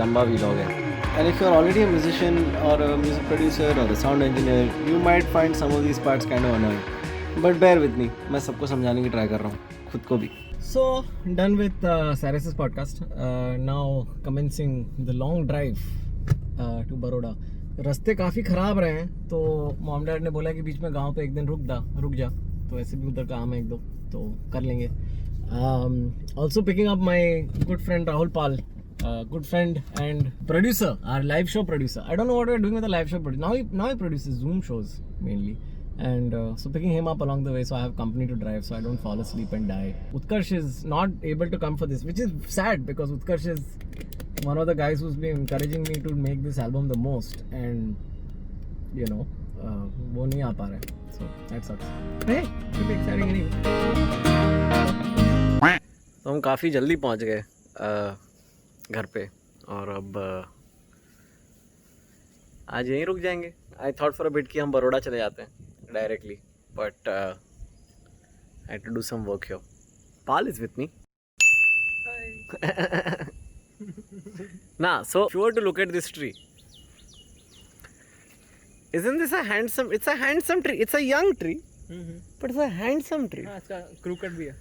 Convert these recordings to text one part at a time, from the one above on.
लंबा vlog है. And if you're already a musician or a music producer or a sound engineer, you might find some of these parts kind of annoying. But bear with me, मैं सबको समझाने की try कर रहा हूँ, खुद को भी. So, done with Saris's podcast. Now commencing the long drive to Baroda. रास्ते काफ़ी ख़राब रहे हैं, तो मॉम डैड ने बोला कि बीच में गांव पे एक दिन रुक जा. तो ऐसे भी उधर काम है एक दो, तो कर लेंगे. Also picking up my good friend Rahul Pal, good friend and producer, our live show producer. I don't know what we're doing with the live show producer. Now he produces Zoom shows mainly. And so picking him up along the way, so I have company to drive, so I don't fall asleep and die. Utkarsh is not able to come for this, which is sad because Utkarsh is one of the guys who's been encouraging me to make this album the most, and you know, वो नहीं आ पा रहा है, so that sucks. Hey, keep exciting anyway. तो हम काफ़ी जल्दी पहुंच गए घर पे, और अब आज यहीं रुक जाएंगे. I thought for a bit कि हम बड़ौदा चले जाते हैं directly, but I had to do some work here. Pal is with me. Hi. Nah, so if you were to look at this tree, isn't this a handsome? It's a handsome tree. It's a young tree, but it's a handsome tree. हाँ, इसका crooked भी है.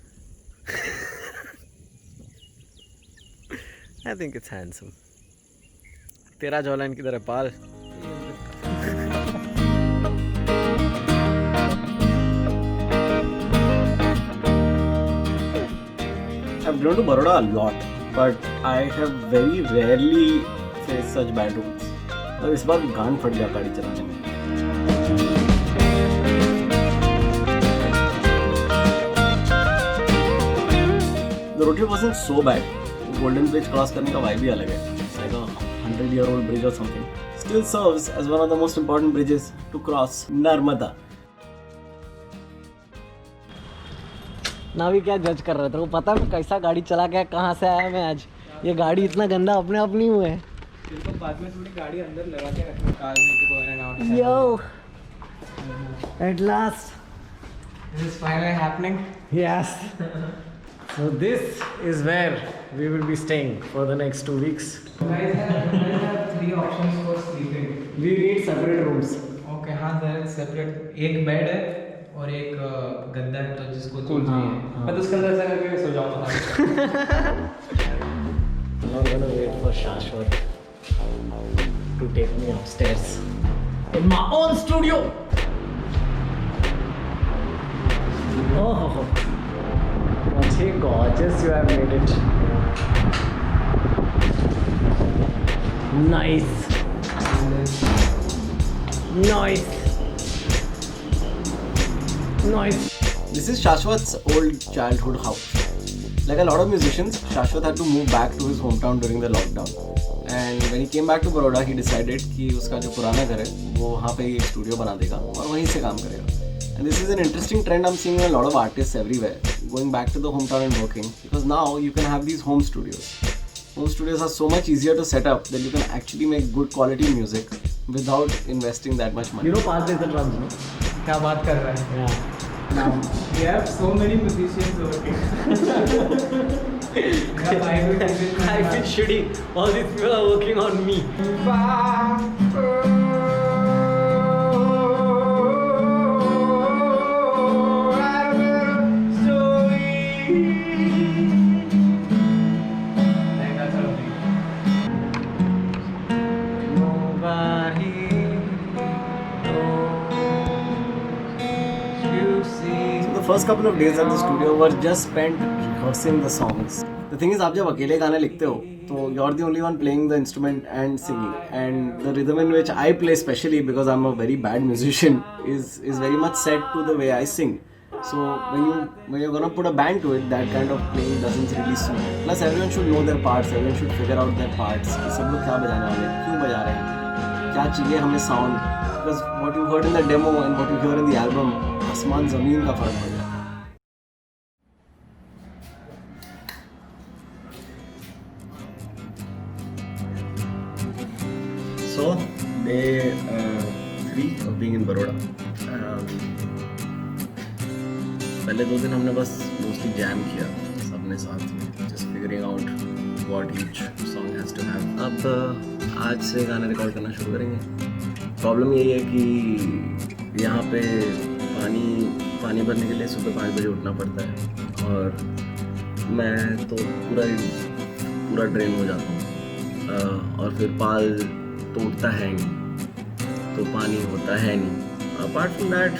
I think it's handsome. तेरा jawline किधर है पाल? I've grown to Baroda a lot, but I have very rarely faced such bad roads. और इस बार गान फट गया गाड़ी चलाने में. The road trip wasn't so bad. Golden Bridge cross करने का vibe भी अलग है. It's like a 100-year-old bridge or something. Still serves as one of the most important bridges to cross Narmada. ना भी क्या जज कर रहे थे, वो पता है कैसा गाड़ी चला गया, कहाँ से आया मैं आज. ये गाड़ी इतना गंदा अपने आप नहीं हुआ है. तो बाद में थोड़ी गाड़ी अंदर लगा के रखना कार में कि कोई ना out. Yo, at last, This is finally happening. yes. So this is where we will be staying for the next 2 weeks. Guys have 3 options for sleeping. We need separate rooms. Okay, हाँ, there is separate. एक bed है और एक गद्दा है, तो जिसको जो चाहिए. मैं तो उसके अंदर ऐसा करके सो जाऊँगा. I'm not gonna wait for Shashwat to take me upstairs in my own studio. Oh, much gorgeous you have made it. Nice. This is Shashwat's old childhood house. Like a lot of musicians, Shashwat had to move back to his hometown during the lockdown. And when he came back to Baroda, he decided कि उसका जो पुराना घर है वो वहाँ पे एक स्टूडियो बना देगा और वहीं से काम करेगा. And this is an interesting trend I'm seeing in a lot of artists everywhere, going back to the hometown and working, because now you can have these home studios. Home studios are so much easier to set up that you can actually make good quality music without investing that much money. You know, Pal plays the drums, no? क्या बात कर रहा है? Yeah. We have so many musicians working. I feel shitty. All these people are working on me. The first couple of days at the studio were just spent rehearsing the songs. The thing is, आप जब अकेले गाने लिखते हो, तो you're the only one playing the instrument and singing, and the rhythm in which I play, especially because I'm a very bad musician, is very much set to the way I sing. So when you're gonna put a band to it, that kind of playing doesn't really suit. Plus everyone should know their parts, everyone should figure out their parts. कि सब लोग क्या बजाने वाले हैं, क्यों बजा रहे हैं, क्या चाहिए हमें sound. Because what you heard in the demo and what you hear in the album, आसमान ज़मीन का फर्क पड़ जाता है. So, day 3 of being in Baroda. पहले 2 दिन हमने बस mostly jam किया सबने साथ में, just figuring out what each song has to have. अब आज से गाने रिकॉर्ड करना शुरू करेंगे. प्रॉब्लम यही है कि यहाँ पे पानी भरने के लिए सुबह 5 बजे उठना पड़ता है और मैं तो पूरा ड्रेन हो जाता हूँ और फिर पाल तो उठता है नहीं, तो पानी होता है नहीं. Apart from that,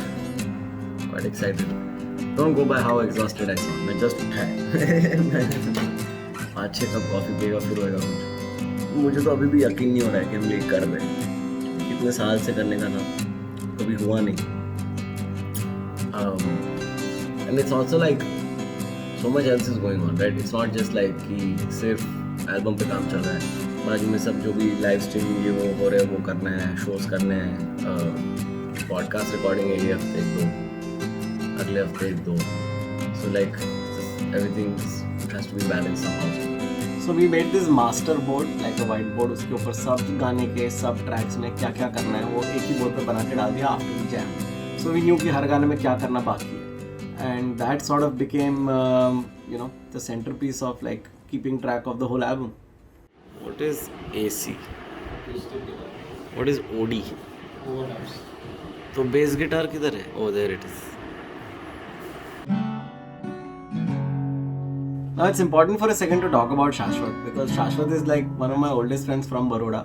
quite excited. Don't go by how exhausted I sound. मैं जस्ट उठा है 5-6 कप कॉफ़ी पिएगा फिर होएगा कुछ. मुझे तो अभी भी यकीन नहीं हो रहा है कि हम ये कर रहे हैं. कितने साल से करने का था, कभी हुआ नहीं. And it's also like so much else is going on, right? It's not just like कि सिर्फ एल्बम पे काम चल रहा है, बाजू में सब जो भी लाइव स्ट्रीमिंग ये वो हो रहे हैं वो करना है, शोज करने हैं, पॉडकास्ट रिकॉर्डिंग है ये हफ्ते 1-2, अगले हफ्ते 1-2. So like everything has to be balanced somehow. So we made this master board, like a white board. उसके ऊपर सब गाने के सब ट्रैक्स में क्या क्या करना है वो एक ही बोर्ड पे बना के डाल दिया after the jam. So we knew कि हर गाने में क्या करना बाकी है. And that sort of became, the centerpiece of like keeping track of the whole album. What is AC? What is OD? तो bass guitar किधर है? Oh, there it is. Now it's important for a second to talk about Shashwat because Shashwat is like one of my oldest friends from Baroda.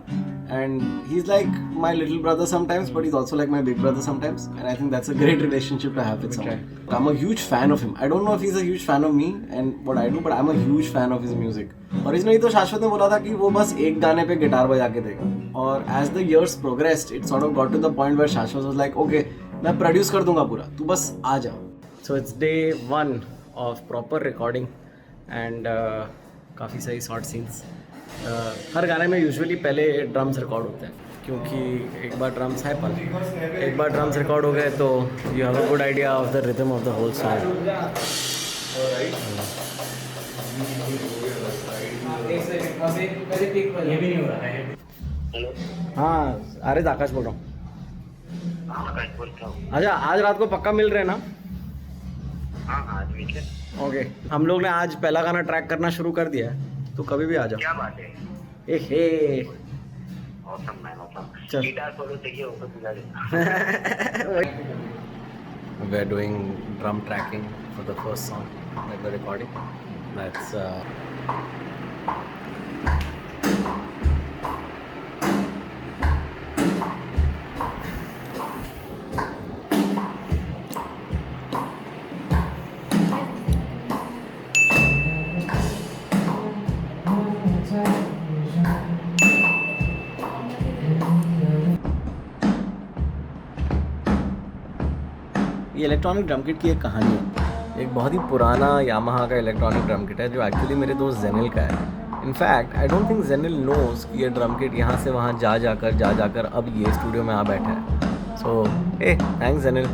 And he's like my little brother sometimes, but he's also like my big brother sometimes. And I think that's a great relationship to have with someone. I'm a huge fan of him. I don't know if he's a huge fan of me and what I do, but I'm a huge fan of his music. Originally तो शाश्वत ने बोला था कि वो बस एक गाने पे गिटार बजा के देगा. और as the years progressed, it sort of got to the point where Shashwat was like, okay, मैं produce कर दूंगा पूरा, तू बस आ जा. So it's day 1 of proper recording and काफ़ी सही short scenes. हर गाने में यूजुअली पहले ड्रम्स रिकॉर्ड होते हैं क्योंकि एक बार ड्रम्स है पर एक बार ड्रम्स रिकॉर्ड हो गए तो you have a good idea of the rhythm of the whole song. हाँ अरे आकाश बोल रहा हूँ. अच्छा आज रात को पक्का मिल रहे हैं ना? ओके. हम लोग ने आज पहला गाना ट्रैक करना शुरू कर दिया है तो कभी भी आ जाओ. क्या बात है? Awesome man, awesome. चल. गिटार सोलो चाहिए हो तो बुला देना. We are doing drum tracking for the first song that we're recording. That's ये इलेक्ट्रॉनिक ड्रम किट की एक कहानी है. एक बहुत ही पुराना यामाहा का इलेक्ट्रॉनिक ड्रम किट है जो एक्चुअली मेरे दोस्त जेनिल का है. In fact I don't think Jenil knows कि ये ड्रम किट यहाँ से वहाँ जा जाकर अब ये स्टूडियो में आ बैठा है. So thanks जेनिल.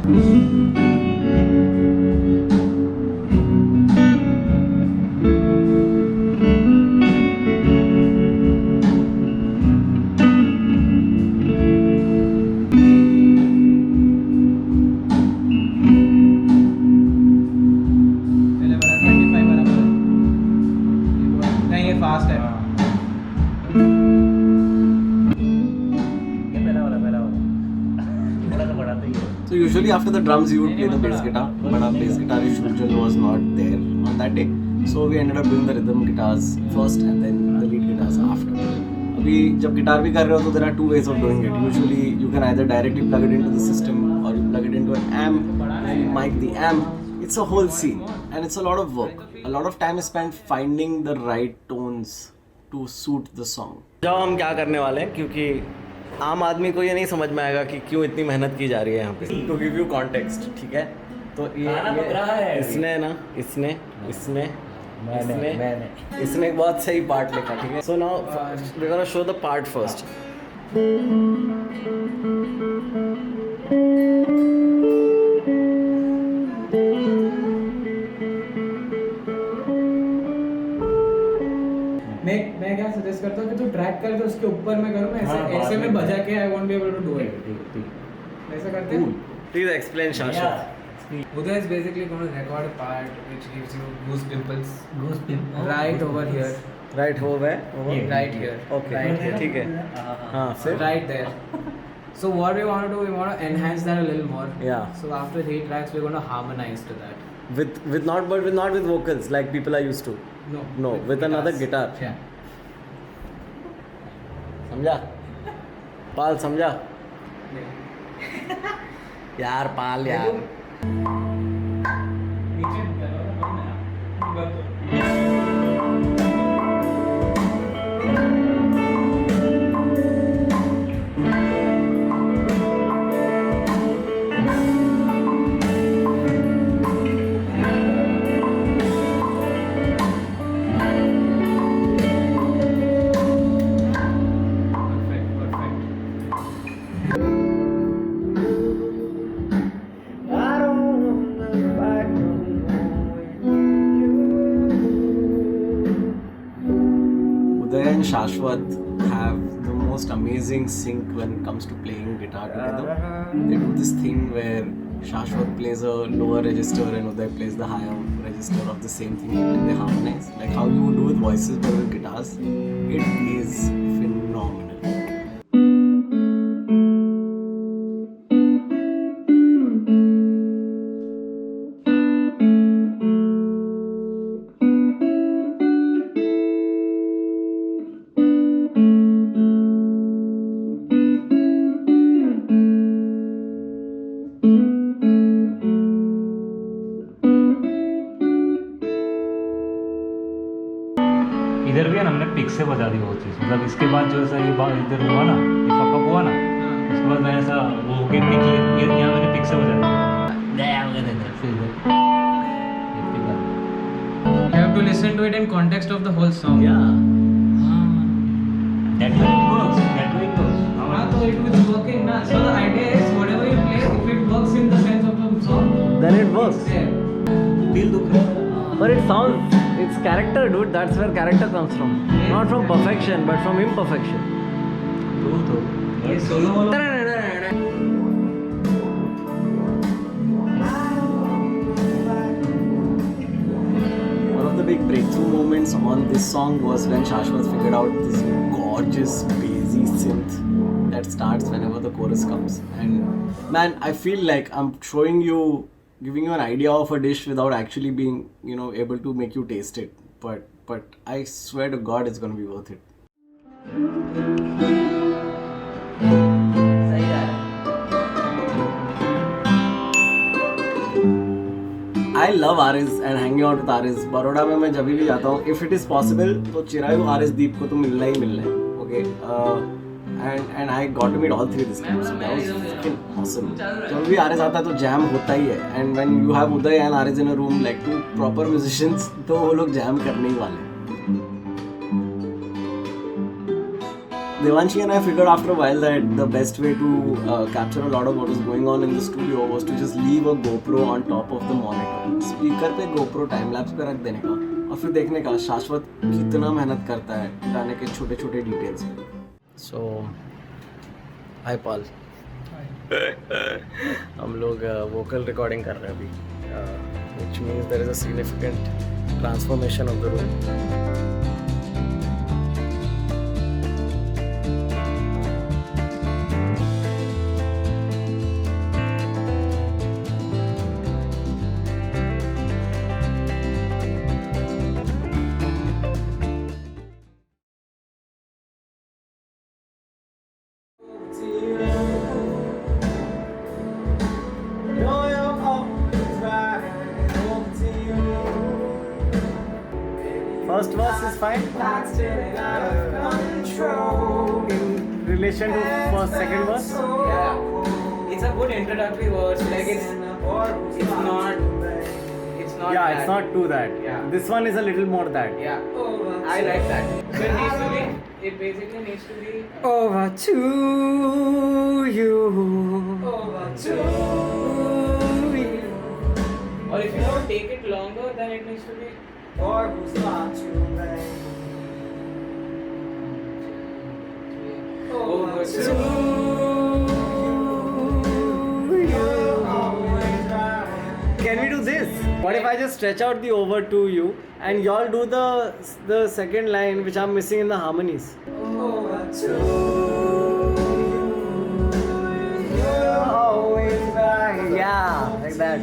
So usually after the drums you would play the bass guitar, but our bass guitarist usually was not there on that day. So we ended up doing the rhythm guitars first and then the lead guitars after. अभी जब guitar भी कर रहे हो तो there are two ways of doing it. Usually you can either directly plug it into the system or you plug it into an amp, mic the amp. It's a whole scene and it's a lot of work. A lot of time is spent finding the right tones to suit the song. जब हम क्या करने वाले हैं क्योंकि आम आदमी को ये नहीं समझ में आएगा कि क्यों इतनी मेहनत की जा रही है यहाँ पे. टू गिव यू कॉन्टेक्स्ट, ठीक है? तो ये इसने ना इसने एक बहुत सही पार्ट लिखा, ठीक है? So now we gonna show the part first. मैं क्या सजेस्ट करता हूँ कि तू ट्रैक कर तो उसके ऊपर मैं करूँ ऐसे में बजा के I won't be able to do it. ऐसा करते हैं. Please explain Shashwat. Uday is basically going to record a part which gives you goose pimples Goose right over here, Right हो गए right here, Okay, right here, ठीक है हाँ फिर right there. So what we want to do, we want to enhance that a little more. Yeah. So after 3 tracks, we're going to harmonize to that. with not with vocals like people are used to. No, with another guitar. Yeah. समझा पाल समझा यार पाल यार Uday and Shashwat have the most amazing sync when it comes to playing guitar together. They do this thing where Shashwat plays a lower register and Uday plays the higher register of the same thing and they harmonize. Like how you would do with voices but with guitars. It is phenomenal. इधर भी है ना, हमने pick से बजा दी वो चीज़, मतलब इसके बाद जो ऐसा ये इधर हुआ ना, ये फकअप हुआ ना, उसके बाद मैंने ऐसा वो हो गया पिक, ये यहाँ मैंने पिक से बजा दिया फिर इधर ये पिक आ गया। You have to listen to it in context of the whole song. Yeah. That way it works, that way it works. So it is working now. So the idea is whatever you play, if it works in the sense of the song, Then it works. it's there. दिल दुख रहा है। But it sounds, it's character, dude. That's where character comes from. Not from perfection, but from imperfection. तो ये solo वाला One of the big breakthrough moments on this song was when Shashwat figured out this gorgeous bassy synth that starts whenever the chorus comes. And man, I feel like I'm showing you, giving you an idea of a dish without actually being, you know, able to make you taste it. But I swear to God, it's gonna be worth it. I love Aris and hanging out with Aris. Baroda में मैं जब भी जाता हूँ, if it is possible, तो चिरायू आरिस दीप को तो मिलना ही मिलना है. Okay. And I got to meet all three this time. So that was fucking awesome. जब भी आरिस आता है तो जैम होता ही है. And when you have Uday and Aris in a room like two proper musicians, तो वो लोग जैम करने ही वाले हैं. Devanshi and I figured after a while that the best way to capture a lot of what was going on in the studio was to just leave a GoPro on top of the monitor. Speaker पे GoPro time lapse पे रख देने का और फिर देखने का शाश्वत कितना मेहनत करता है गाने के छोटे छोटे डिटेल्स पे. So, hi Paul. हम लोग vocal recording कर रहे हैं अभी, which means there is a significant transformation of the room. First verse is fine. In relation to first, second verse. Yeah. It's a good introductory verse. Like it's not. Yeah, that. it's not too that. Yeah. This one is a little more that. Yeah. I like that. So it needs to be. It basically needs to be. Over to you. Over to you. Or if you want to take it longer, then it needs to be. Or who's not to blame. Over to you. What if I just stretch out the over to you and y'all do the second line which I'm missing in the harmonies? Over to you. You're always right. Yeah, like that.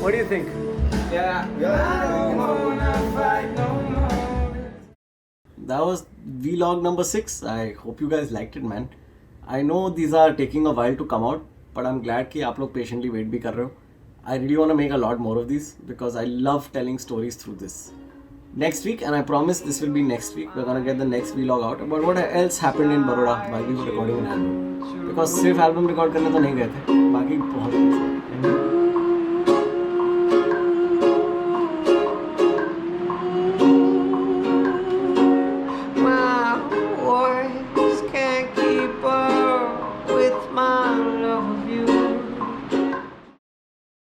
What do you think? Yeah. I don't wanna fight no more. That was vlog number 6. I hope you guys liked it, man. I know these are taking a while to come out, but I'm glad कि आप लोग patiently wait भी कर रहे हो. I really want to make a lot more of these because I love telling stories through this. Next week, and I promise this will be next week, we're gonna get the next vlog out about what else happened in Baroda while we were recording an album. Because सिर्फ album record करने तो नहीं गए थे, बाकी बहुत